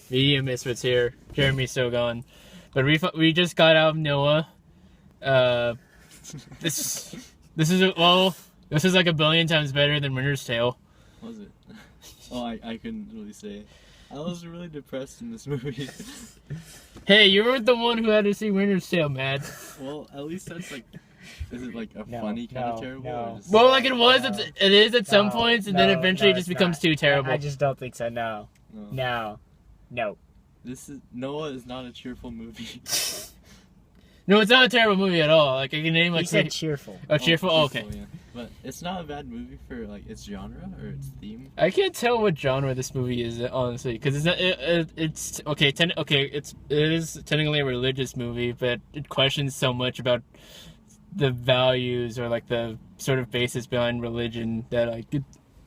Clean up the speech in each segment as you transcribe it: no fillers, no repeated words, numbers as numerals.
Media Misfits here. Jeremy's still gone. But we just got out of Noah. This is like a billion times better than Winter's Tale. Was it? Oh, I couldn't really say. I was really depressed in this movie. Hey, you weren't the one who had to see Winter's Tale, Matt. Well, at least that's like... Is it like a funny kind of terrible? No. Or just... Well, like it is at some points, and then eventually it just becomes too terrible. I just don't think so. No. Noah is not a cheerful movie. No, it's not a terrible movie at all. Like I can name like. He said cheerful. Oh, cheerful. Oh, okay. Yeah. But it's not a bad movie for like its genre or its theme. I can't tell what genre this movie is, honestly, because it's not. It's okay. It is technically a religious movie, but it questions so much about the values or like the sort of basis behind religion that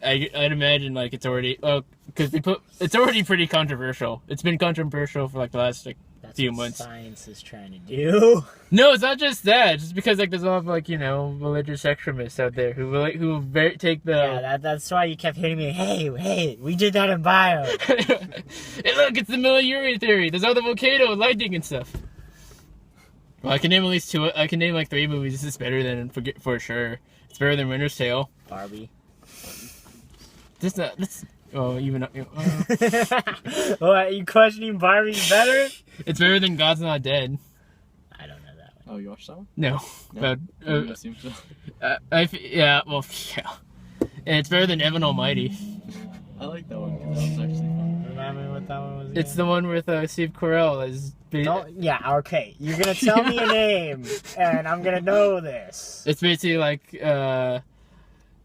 I'd imagine like it's already because it's already pretty controversial. It's been controversial for like the last few months. Science is trying to do. No, it's not just that. It's just because like there's a lot of like religious extremists out there who take the. Yeah, that's why you kept hitting me. Hey, we did that in bio. Hey, look, it's the Miller-Urey theory. There's all the volcano and lightning and stuff. Well, I can name at least two. I can name like 3 movies. This is better than for sure. It's better than Winter's Tale. Barbie. Even. What, you questioning Barbie's better? It's better than God's Not Dead. I don't know that one. Oh, you watched that one? No. But I assume so. Yeah. And it's better than Evan Almighty. I like that one because that was actually fun. Remind me what that one was. It's the one with Steve Carell as. Yeah, okay. You're gonna tell me a name, and I'm gonna know this. It's basically like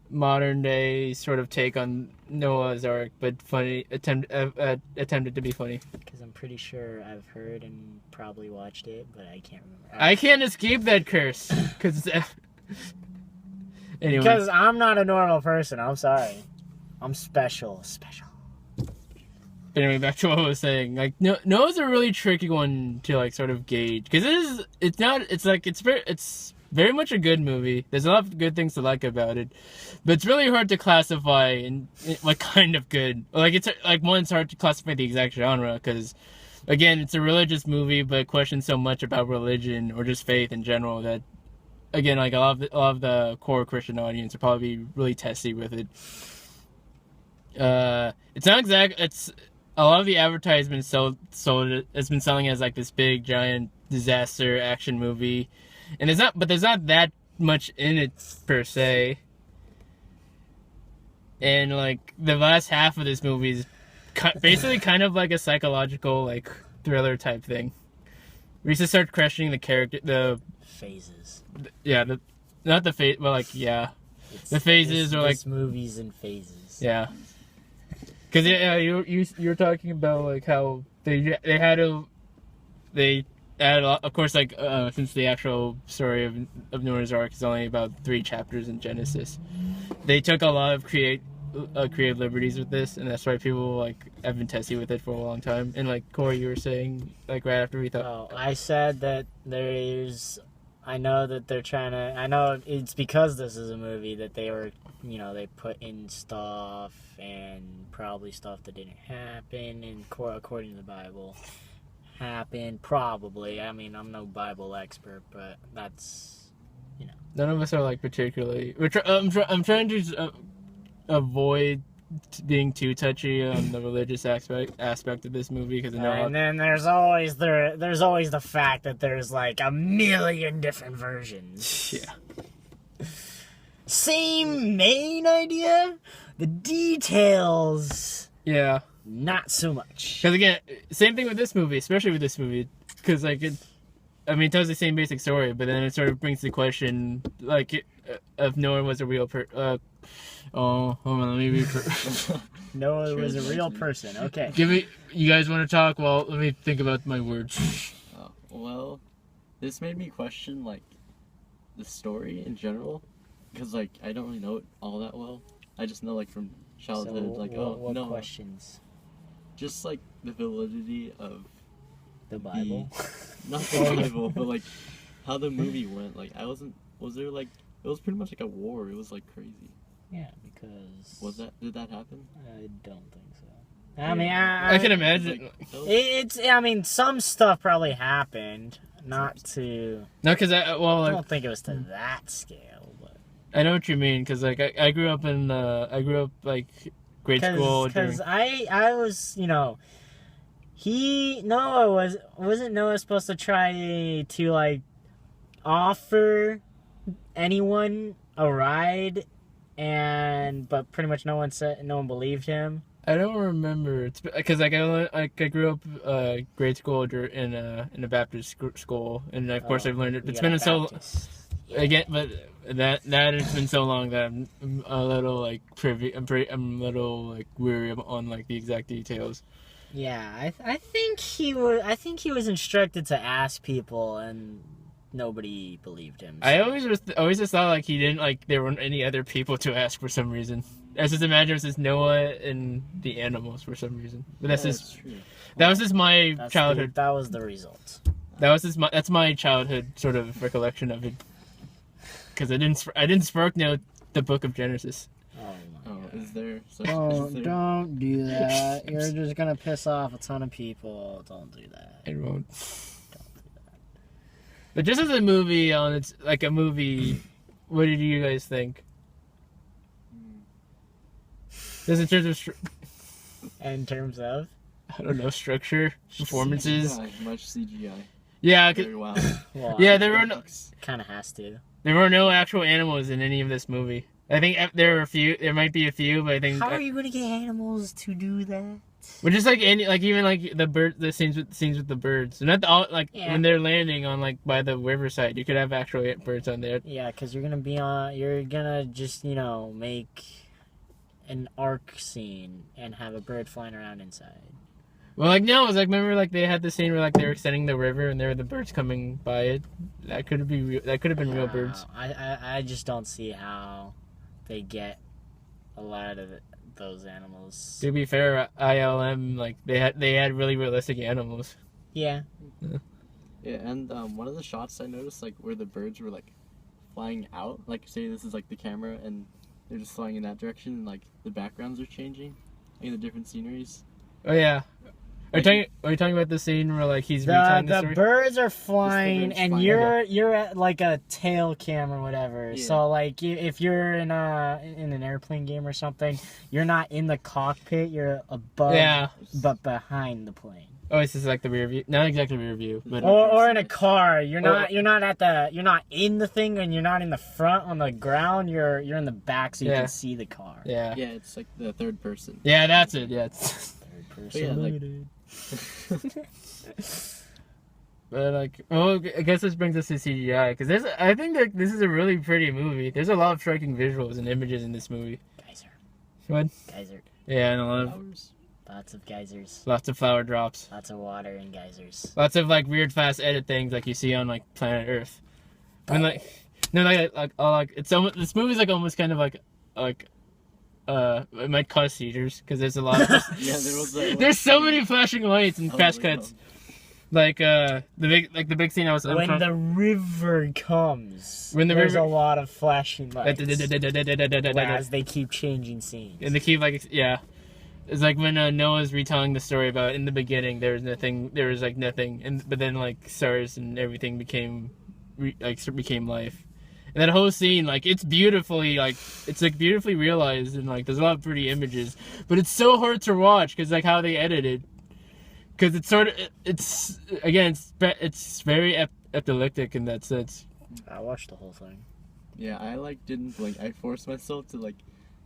modern day sort of take on Noah's Ark, but funny attempted to be funny. Because I'm pretty sure I've heard and probably watched it, but I can't remember. I can't escape that curse because anyway. Because I'm not a normal person. I'm sorry. I'm special. Anyway, back to what I was saying. Like, Noah's a really tricky one to like sort of gauge because it's very much a good movie. There's a lot of good things to like about it, but it's really hard to classify in what kind of good. Like it's hard to classify the exact genre because, again, it's a religious movie, but it questions so much about religion or just faith in general that, again, like a lot of the core Christian audience will probably be really testy with it. It's not exact. It's a lot of the advertisements sold. It's been selling as like this big giant disaster action movie. And there's not that much in it per se. And like the last half of this movie is basically kind of like a psychological like thriller type thing. We used to start questioning the character, the phases. Not the phase, but like the phases are like movies and phases. Yeah. Because you're talking about like how they add a lot, of course, like since the actual story of Noah's Ark is only about 3 chapters in Genesis, they took a lot of creative liberties with this, and that's why people like have been testy with it for a long time. And like Corey, you were saying like right after we thought. Oh, I said that I know that they're trying to. I know it's because this is a movie that they were, they put in stuff and probably stuff that didn't happen, and according to the Bible. Happened probably. I mean, I'm no Bible expert, but that's None of us are like particularly. I'm trying to avoid being too touchy on the religious aspect of this movie because and then there's always the fact that there's like a million different versions. Yeah. Same main idea, the details. Yeah. Not so much. Because again, same thing with this movie, especially with this movie, because like it tells the same basic story, but then it sort of brings the question like if Noah was a real hold on, let me read. Noah was a real person. Okay. You guys want to talk? Well, let me think about my words. Well, this made me question like the story in general, because like I don't really know it all that well. I just know like from childhood, what questions? Just like the validity of the Bible. Not the Bible, but like how the movie went. Like was there like, it was pretty much like a war. It was like crazy. Yeah, because... Did that happen? I don't think so. I mean, I can imagine. Like, that was- it's. I mean, some stuff probably happened. Not to. No, because I I like, don't think it was to that scale, but I know what you mean. Because like I grew up in like grade school. because I was wasn't Noah supposed to try to like offer anyone a ride, but pretty much no one believed him. I don't remember. It's because like I grew up grade school in a Baptist school, and of course I've learned it. You It's got a been so Baptist. again, but that it's been so long that I'm a little like I'm a little like weary on like the exact details. Yeah, I think he was instructed to ask people, and nobody believed him. I always just thought like he didn't like there weren't any other people to ask for some reason. I just imagine it was just Noah and the animals for some reason. But that's yeah, just true. that was just my That's childhood. that was the result. That's my childhood sort of recollection of it. Because I didn't spark the Book of Genesis. Oh my Oh, god. is there? Don't do that. You're just gonna piss off a ton of people. Don't do that. I won't. Don't do that. But just as a movie it's like a movie. What did you guys think? Just in terms of In terms of I don't know structure, performances. CGI, much CGI. Yeah, Very well. well, yeah. There kind of has to. were no actual animals in any of this movie. I think there were a few. There might be a few, but I think. How are you gonna get animals to do that? But just like even like the scenes with the birds, and not all like Yeah. when they're landing on like by the riverside, you could have actual birds on there. Yeah, because you're gonna just make an arc scene and have a bird flying around inside. Well, like no, it was like remember like they had the scene where like they were extending the river and there were the birds coming by it. That could have been real birds. I just don't see how they get a lot of those animals. To be fair, ILM like they had really realistic animals. Yeah. Yeah, and one of the shots I noticed, like where the birds were like flying out, like say this is like the camera and they're just flying in that direction, and like the backgrounds are changing, like the different sceneries. Oh yeah. Are you talking about the scene where like he's retelling the The story? birds are flying, birds and flying. you're at like a tail cam or whatever. Yeah. So like if you're in an airplane game or something, you're not in the cockpit. You're above, Yeah. but behind the plane. Oh, it's just like the rear view. Not exactly rear view, but Or in a car, you're not in the thing, and you're not in the front on the ground. You're in the back, so you Yeah. can see the car. yeah. Yeah, it's like the third person. Yeah, that's it. Yeah. It's... Third But yeah, like- limited. But like, well, I guess this brings us to CGI because I think that this is a really pretty movie. There's a lot of striking visuals and images in this movie. Geyser. What? Geyser. Yeah, and Flowers. Lots of geysers. lots of flower drops. Lots of water and geysers. Lots of like weird fast edit things like you see on like Planet Earth. When like no like it's almost this movie's like almost kind of like it might cause seizures because there's a lot of Yeah, there was that. there's so many flashing lights and Oh fast my cuts. Like the big scene I was When the river comes, When the there's river- a lot of flashing lights. and As they keep changing scenes. they keep like yeah. It's like when Noah's retelling the story about in the beginning there was like nothing, but then like stars and everything became life, and that whole scene like it's beautifully realized and like there's a lot of pretty images, but it's so hard to watch because like how they edited, because it's sort of it's very epileptic in that sense. I watched the whole thing. Yeah, I like didn't blink. I forced myself to like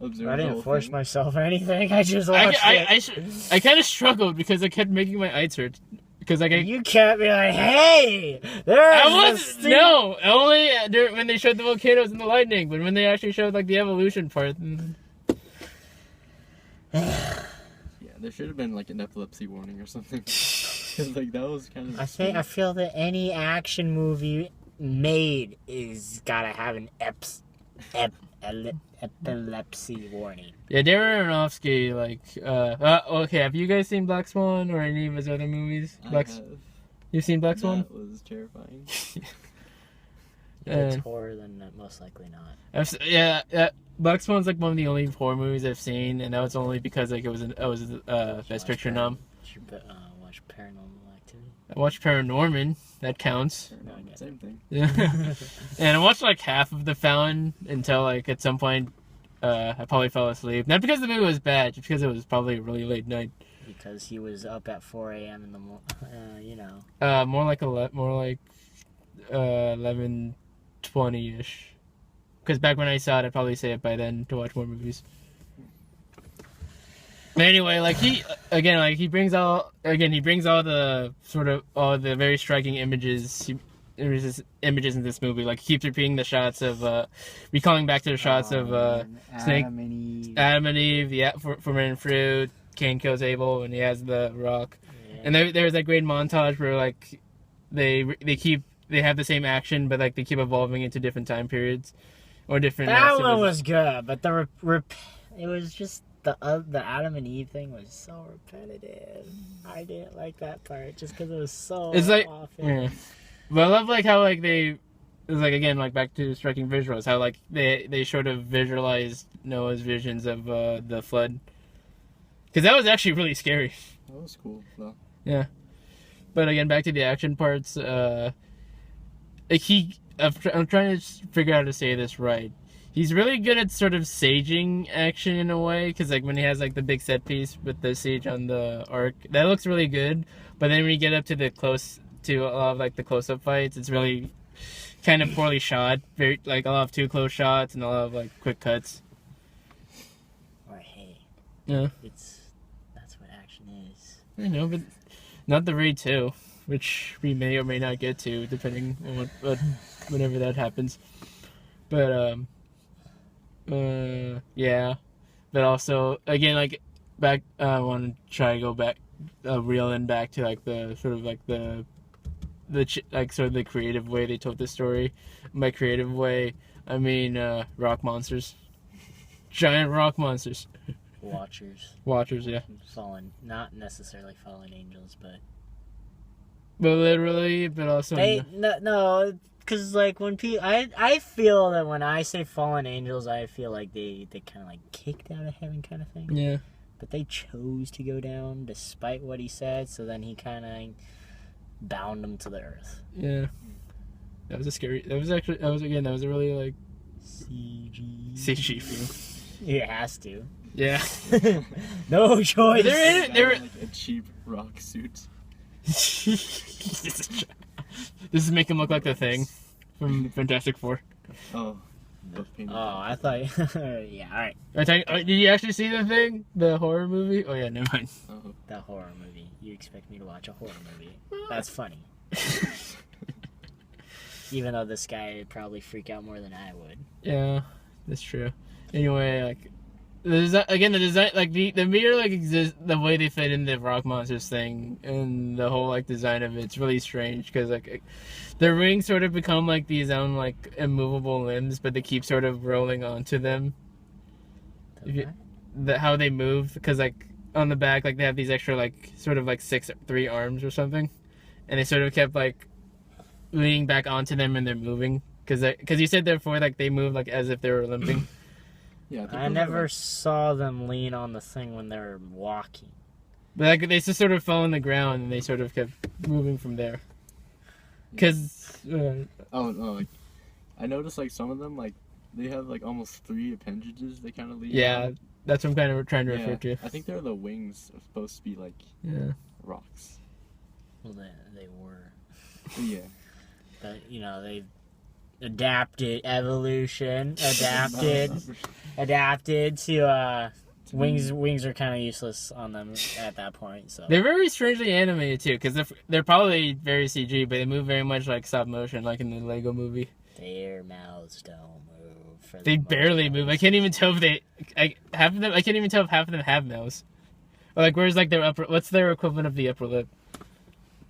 observe. I the didn't whole force thing. myself or anything. I just watched it. I kind of struggled because I kept making my eyes hurt because like You can't be like, hey, I was only when they showed the volcanoes and the lightning, but when they actually showed like the evolution part. Yeah, there should have been like an epilepsy warning or something. 'Cause, like that was kind of. I feel that any action movie made is gotta have an epilepsy warning. Yeah, Darren Aronofsky, like, okay, have you guys seen Black Swan or any of his other movies? I have. You've seen Black Swan? That was terrifying. If it's And horror, then most likely not. Black Swan's like one of the only horror movies I've seen, and that was only because like it was Best Picture nom. Did you watch Paranormal Activity? I watched Paranorman. That counts. No, I get Same thing. Yeah. And I watched like half of The Fountain until like at some point I probably fell asleep. Not because the movie was bad, just because it was probably a really late night. Because he was up at 4 a.m. in the morning, you know. More like 11:20ish. Because back when I saw it, I'd probably say it by then to watch more movies. But anyway, like he brings all the sort of all the very striking images in this movie. Like he keeps repeating the shots of recalling back to the shots of Snake, Adam and Eve, the forbidden fruit, Cain kills Abel, and he has the rock. Yeah. And there's that great montage where like they have the same action, but like they keep evolving into different time periods or different. That one was good, but it was just the Adam and Eve thing was so repetitive. I didn't like that part just because it was so. It's like, often. yeah. But I love like how like it's like again like back to striking visuals, how like they sort of visualized Noah's visions of the flood, because that was actually really scary. That was cool, though. Yeah, but again back to the action parts. Like I'm trying to figure out how to say this right. He's really good at sort of saging action in a way, because like when he has like the big set piece with the siege on the ark, that looks really good. But then when you get up to a lot of like the close-up fights, it's really kind of poorly shot. Very like a lot of too close shots and a lot of like quick cuts. Or hey, Yeah, that's what action is. I know, but not the Raid 2, which we may or may not get to depending on whenever that happens. But yeah, but also again like back. I want to try to go back, reel in back to like the sort of like the like sort of the creative way they told the story. By creative way, I mean rock monsters, giant rock monsters. Watchers, yeah. Not necessarily fallen angels, but literally, but also no. Because, like, when people... I feel that when I say fallen angels, I feel like they kind of, like, kicked out of heaven kind of thing. yeah. But they chose to go down despite what he said, so then he kind of bound them to the earth. Yeah. That was a really, like... CG film. It has to. Yeah. No choice. They're like a cheap rock suit. This is make him look like the Thing from Fantastic Four. Oh. I thought... yeah, alright. Did you actually see the Thing? The horror movie? Oh yeah, never mind. Oh. The horror movie. You expect me to watch a horror movie. That's funny. Even though this guy would probably freak out more than I would. Yeah, that's true. Anyway, like... the design, like the mirror, like exists, the way they fit in the rock monsters thing, and the whole like design of it's really strange because like the rings sort of become like these own like immovable limbs, but they keep sort of rolling onto them. How they move, because like on the back, like they have these extra like sort of like 3 arms or something, and they sort of kept like leaning back onto them and they're moving because you said therefore like they move like as if they were limping. Yeah, I never saw them lean on the thing when they were walking. But like they just sort of fell on the ground and they sort of kept moving from there. Cause like, I noticed like some of them like they have like almost 3 appendages they kind of lean. yeah, on. that's what I'm kind of trying to refer to. I think they're the wings are supposed to be like rocks. Well, they were. Yeah. But you know they adapted to wings are kind of useless on them at that point, so They're very strangely animated too, because they're probably very CG, but they move very much like stop motion, like in the Lego movie. their mouths don't move. They barely move. I can't even tell if I can't even tell if half of them have mouths. Or like where's like their upper? What's their equivalent of the upper lip?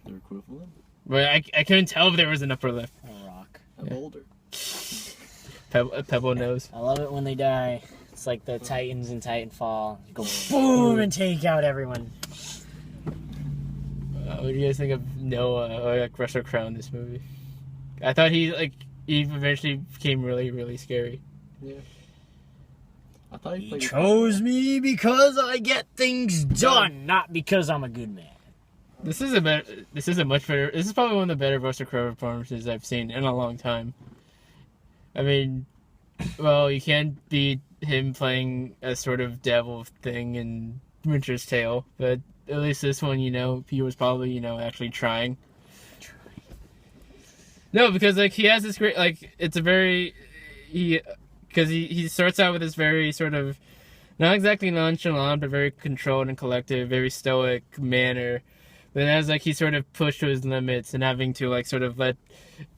Their equivalent? Where I couldn't tell if there was an upper lip. A rock. A boulder. A pebble nose. I love it when they die. It's like the Titans in Titanfall. Go boom and take out everyone. What do you guys think of Noah or like Russell Crowe in this movie? I thought he he eventually became really, really scary. Yeah. I thought He played chose me because I get things done, not because I'm a good man. This is much better. This is probably one of the better Buster Crowe performances I've seen in a long time. I mean, well, you can't beat him playing a sort of devil thing in Winter's Tale, but at least this one, he was probably, actually trying. No, because like he has this great, like it's a very because he starts out with this very sort of not exactly nonchalant, but very controlled and collective, very stoic manner. But as like he's sort of pushed to his limits and having to like sort of let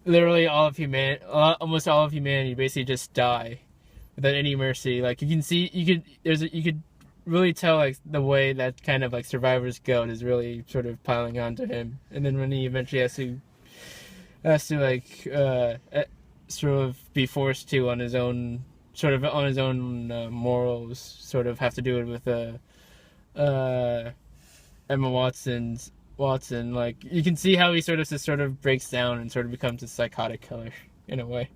literally almost all of humanity basically just die without any mercy. Like you could really tell like the way that kind of like survivor's guilt is really sort of piling onto him. And then when he eventually has to like sort of be forced to on his own morals, sort of have to do it with Emma Watson, like you can see how he sort of breaks down and sort of becomes a psychotic killer in a way,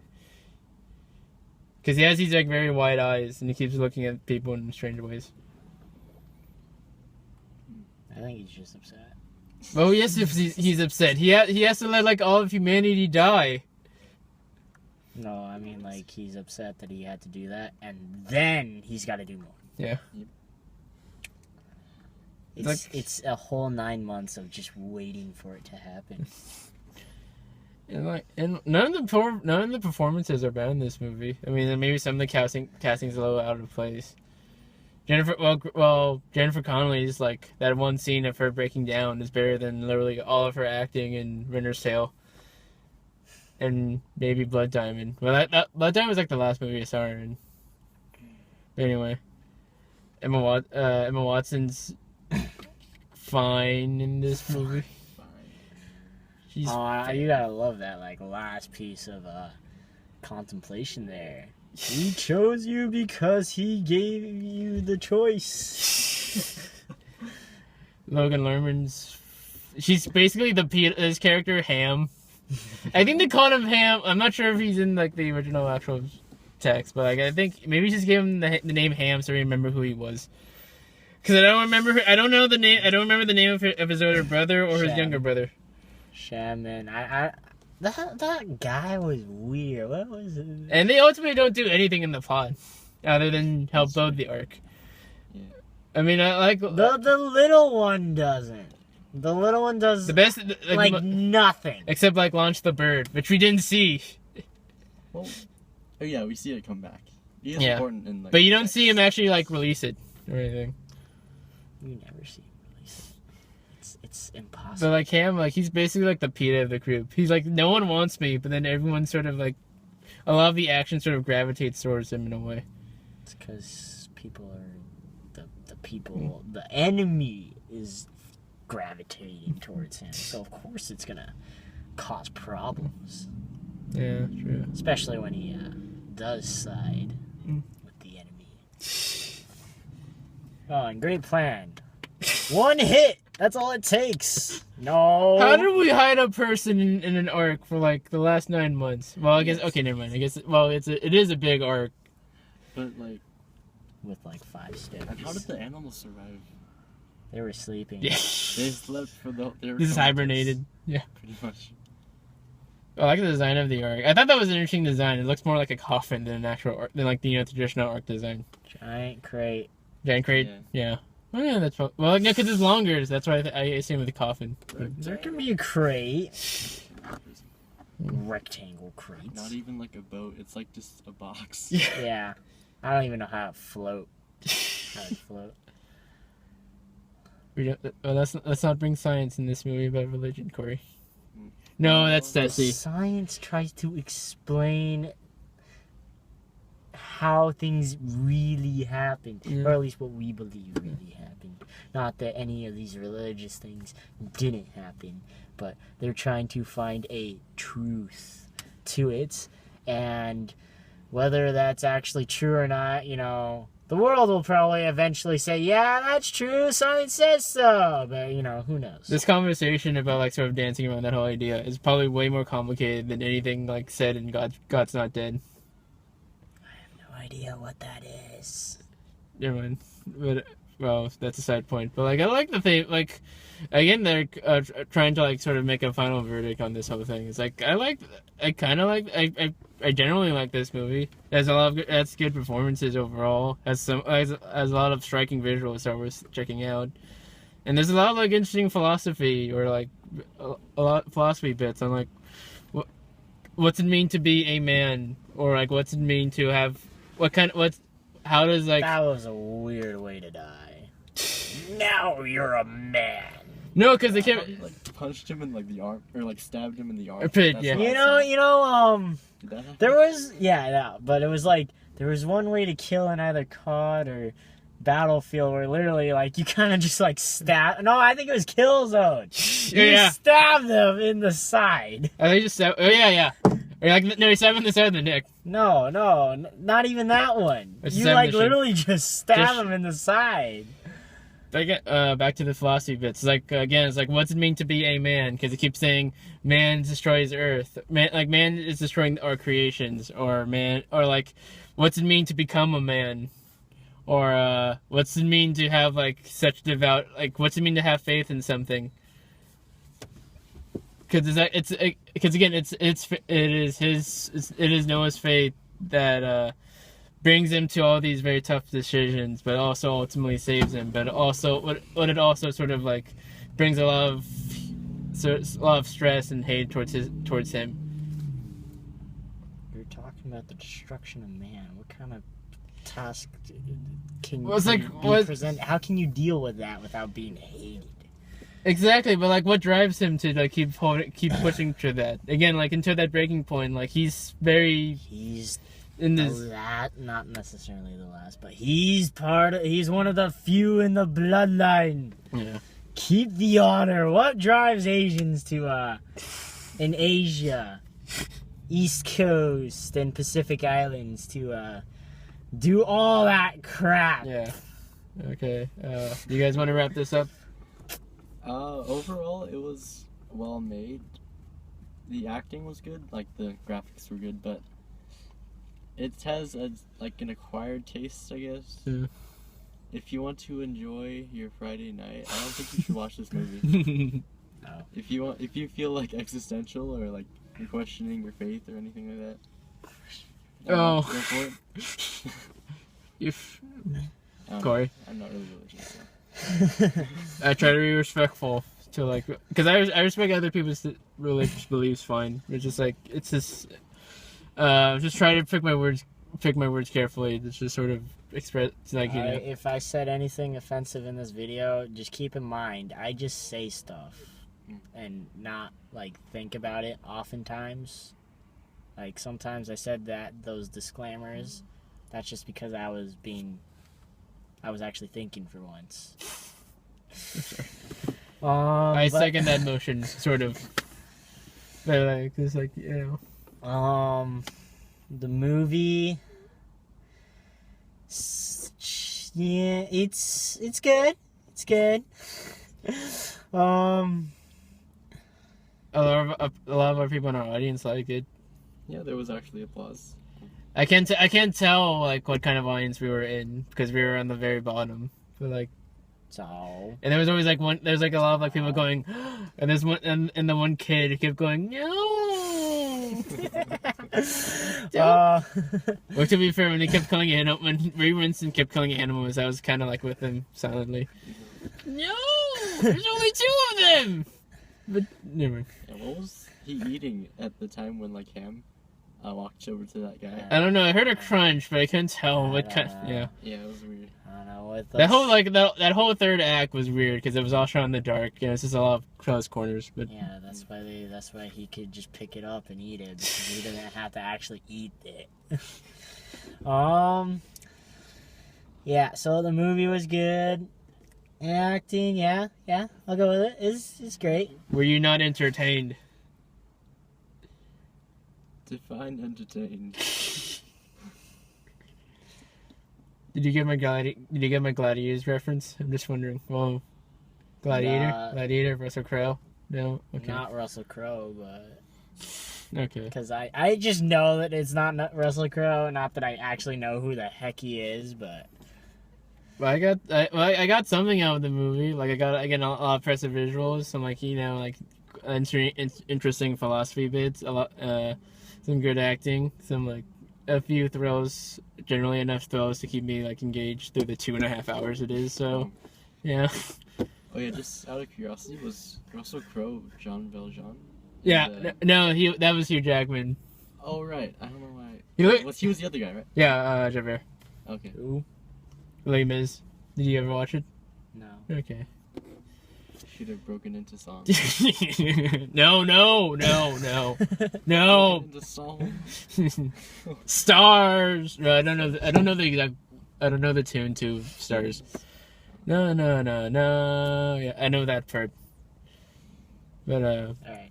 because he has these like very wide eyes and he keeps looking at people in strange ways. I think he's just upset. Well, yes, if he's upset, he has to let like all of humanity die. No, I mean like he's upset that he had to do that, and then he's got to do more. Yeah. It's a whole 9 months of just waiting for it to happen. And none of the performances are bad in this movie. I mean, maybe some of the casting's a little out of place. Jennifer Connelly's like that one scene of her breaking down is better than literally all of her acting in Winter's Tale. And maybe Blood Diamond. Well, that Blood Diamond was like the last movie I saw her in. But anyway, Emma Watson's fine in this movie. She's you gotta love that like last piece of contemplation there. He chose you because he gave you the choice. Logan Lerman's. She's basically his character Ham. I think they called him Ham. I'm not sure if he's in like the original actual text, but like I think maybe just gave him the name Ham so we remember who he was. Because I don't remember. I don't know the name. I don't remember the name of his older brother or his younger brother. Shaman. That guy was weird. What was it? And they ultimately don't do anything in the plot other than help load the arc. Yeah. I mean, I like the little one doesn't. The little one does the best like nothing except like launch the bird, which we didn't see. Well, oh yeah, we see it come back. He is Yeah. important in like. But you don't see him actually like release it or anything. You never see him release it. It's impossible. But like Ham, like he's basically like the PETA of the group. He's like, no one wants me, but then everyone sort of like a lot of the action sort of gravitates towards him in a way. It's because people are the people. The enemy is gravitating towards him, so of course it's gonna cause problems. Yeah, true. Especially when he does side with the enemy. Oh, and great plan. One hit. That's all it takes. No. How did we hide a person in an arc for like the last 9 months? Well, I guess okay, never mind. I guess it is a big arc. But like, with like 5 steps. and how did the animals survive? They were sleeping. Yeah. They slept for the. This is hibernated. Yeah. Pretty much. I like the design of the arc. I thought that was an interesting design. It looks more like a coffin than an actual arc, than like the traditional arc design. Giant crate. Giant crate. Yeah. Oh yeah, that's well. Yeah, because it's longer. So that's why I assume with the coffin. There can be a crate. Rectangle crates. Not even like a boat. It's like just a box. Yeah. I don't even know how to float. Let's not bring science in this movie about religion, Corey. No, that's Tessie. Science tries to explain how things really happened, or at least what we believe really happened. Not that any of these religious things didn't happen, but they're trying to find a truth to it, and whether that's actually true or not, The world will probably eventually say, yeah, that's true, science says so. But, you know, who knows? This conversation about like sort of dancing around that whole idea is probably way more complicated than anything like said in God's Not Dead. I have no idea what that is. Never mind. But well, that's a side point. But like, I like the thing. Like, again, they're trying to like sort of make a final verdict on this whole thing. It's like I generally like this movie. It has a lot of has good performances overall. Has a lot of striking visuals that worth checking out. And there's a lot of like interesting philosophy or like a lot of philosophy bits on like what's it mean to be a man, or like what's it mean to have how does like That was a weird way to die. Now you're a man. no, because they I thought can't. he, like, punched him in like the arm, or like stabbed him in the arm. Or pit, That's yeah. what I You saw. know, Did that happen? there was, but it was like, there was one way to kill in either COD or Battlefield where literally, like, you kind of just, like, stab. No, I think it was Killzone. You Yeah, stab them in the side. I think just oh yeah. Or like no, he stabbed him in the side of the neck. No, not even that one. It's You, stab like, mission. literally just stab Just- them in the side. Like back to the philosophy bits. Like again, it's like what's it mean to be a man? Because it keeps saying man destroys Earth. Man is destroying our creations, or like what's it mean to become a man, or what's it mean to have like such devout, like what's it mean to have faith in something? Because again it is Noah's faith that brings him to all these very tough decisions, but also ultimately saves him. But also, what it also sort of like brings a lot of stress and hate towards him. You're talking about the destruction of man. What kind of task can Well, it's can like, be what- present? How can you deal with that without being hated? Exactly, but like, what drives him to like keep pushing to that again, like into that breaking point? Like he's very He's in the this. not necessarily the last, but he's one of the few in the bloodline. Yeah. Keep the honor. What drives Asians to in Asia, East Coast and Pacific Islands to do all that crap? Yeah. Okay. You guys want to wrap this up? Overall, it was well made. The acting was good, like the graphics were good, but it has like an acquired taste, I guess. Yeah. If you want to enjoy your Friday night, I don't think you should watch this movie. If you feel like existential or like you're questioning your faith or anything like that, Oh. go for it. If I don't Corey. know. I'm not really religious. So. I try to be respectful to like, because I respect other people's religious beliefs fine. It's just like it's just try to pick my words carefully. It's just sort of express like you know. If I said anything offensive in this video, just keep in mind I just say stuff and not like think about it. Oftentimes, like sometimes I said those disclaimers. That's just because I was actually thinking for once. I but- second that motion, sort of. But like, it's like you know. The movie. Yeah, it's good. It's good. A lot of our people in our audience like it. Yeah, there was actually applause. I can't tell like what kind of audience we were in because we were on the very bottom. But like, So. and there was always like there's like a lot of like people going, and there's one and the one kid who kept going no. Well, to be fair, when he kept calling it when Ray Winston kept calling it animals, I was kind of like with him silently. No, there's only two of them. But never mind. Yeah, what was he eating at the time when like Ham walked over to that guy? I don't know. I heard a crunch, but I couldn't tell what kind. Yeah. Yeah, it was weird. I don't know what That whole like that whole third act was weird because it was all shot in the dark. You know, it's just a lot of close corners. But Yeah, that's why he could just pick it up and eat it because he didn't have to actually eat it. Yeah, so the movie was good. Acting, yeah, I'll go with it. It's great. were you not entertained? Define entertained. Did you get my Gladiators reference? I'm just wondering. Well, Gladiator, Russell Crowe. No, okay, Not Russell Crowe, but okay. because I just know that it's not Russell Crowe. Not that I actually know who the heck he is, but Well, I got something out of the movie. Like I got a lot of impressive visuals, some like like interesting philosophy bits, a lot, some good acting, some like a few thrills, generally enough thrills to keep me like engaged through the 2.5 hours it is. So, yeah. Oh yeah, just out of curiosity, was Russell Crowe Jean Valjean? Yeah, no, that was Hugh Jackman. Oh right, I don't know why. He was the other guy, right? Yeah, Javert. Okay. ooh, Les Mis. Did you ever watch it? no. Okay. Should have broken into song. No. Into song. Stars. No, I don't know. I don't know the tune to Stars. No. Yeah, I know that part. But All right.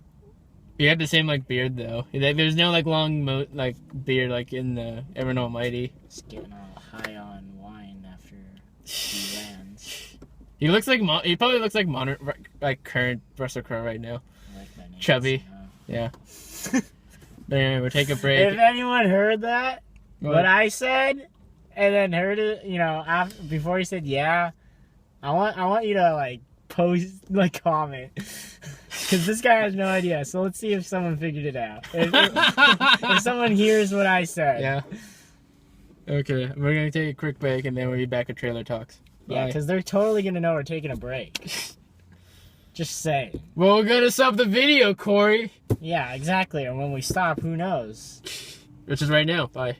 he had the same like beard though. There's no like long beard like in Evan Almighty. Just getting all high on wine after he lands. He probably looks like current Russell Crowe right now. I like that name. Chubby. Yeah. But anyway, we'll take a break. If anyone heard that, What? what I said, and then heard it, before he said yeah, I want you to like post, like comment, because this guy has no idea. So let's see if someone figured it out. If someone hears what I said. Yeah. Okay, we're gonna take a quick break and then we'll be back at Trailer Talks. Yeah, Bye. because they're totally gonna know we're taking a break. Just saying. Well, we're gonna stop the video, Corey. Yeah, exactly. And when we stop, who knows? Which is right now. Bye.